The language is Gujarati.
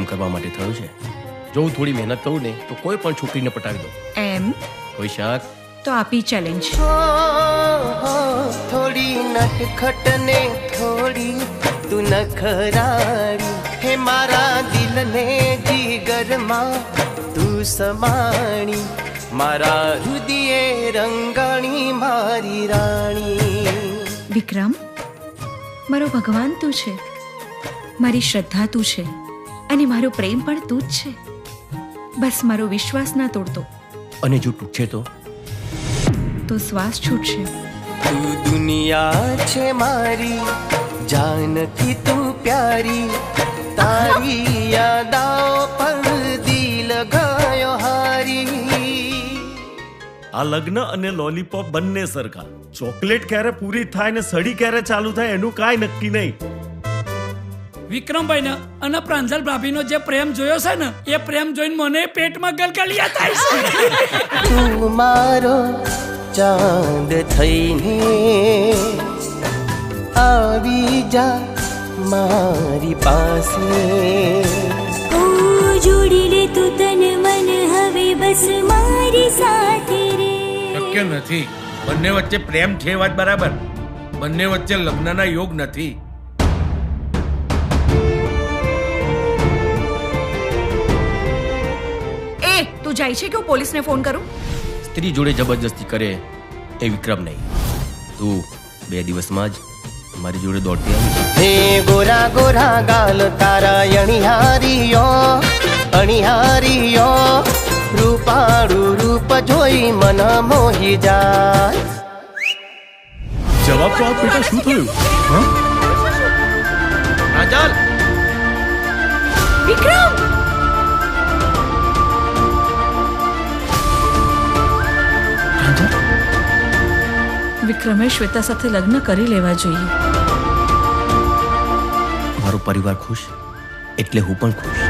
પ્રેમ કરવા માટે થયો છે. જો હું થોડી મહેનત કરું ને તો કોઈ પણ છોકરીને પટાવી દઉં. એમ કોઈ શક? તો આપી ચેલેન્જ. થોડી નટખટ ને થોડી તું નખરાળી, હે મારા દિલને જીગરમાં તું સમાણી, મારા હૃદયે રંગાણી મારી રાણી. વિક્રમ, મારો ભગવાન તું છે, મારી શ્રદ્ધા તું છે અને મારો પ્રેમ પણ તું જ છે. બસ મારો વિશ્વાસ ના તોડતો. અને જો તૂટશે તો તો શ્વાસ છૂટશે. તું દુનિયા છે મારી, જાનથી તું પ્યારી, તારી યાદાઓ પર દિલ ગયો હારી. આ લગ્ન અને લોલીપોપ બંને સરખા. ચોકલેટ ક્યારે પૂરી થાય ને સડી ક્યારે ચાલુ થાય એનું કાંઈ નક્કી નહીં. વિક્રમભાઈ ને અને પ્રાંજલ ભાભીનો જે પ્રેમ જોયો છે ને એ પ્રેમ જોઈને મને પેટમાં ગલગલિયા થાય છે. તું મારો ચાંદ થઈને આવી જા મારી પાસે. જોડી લે તું તન મન હવે બસ મારી સાથે રે. શક્ય નથી. બંને વચ્ચે પ્રેમ છે વાત બરાબર, બંને વચ્ચે લગ્નના યોગ નથી. એ તું જાય છે કે હું પોલીસને ફોન કરું? સ્ત્રી જોડે જબરજસ્તી કરે એ વિક્રમ નહીં. તું 2 દિવસમાં જ મારી જોડે દોડતી આવી. હે ગોરા ગોરા ગાલ તારા અણિહારીયો, અણિહારીયો, રૂપાળું રૂપ જોઈ મન મોહી જાય. જવાબ તો આપ બેટા, શું થયું? રાજલ, વિક્રમ! વિક્રમે શ્વેતા સાથે લગ્ન કરી લેવા જોઈએ. મારો પરિવાર ખુશ એટલે હું પણ ખુશ.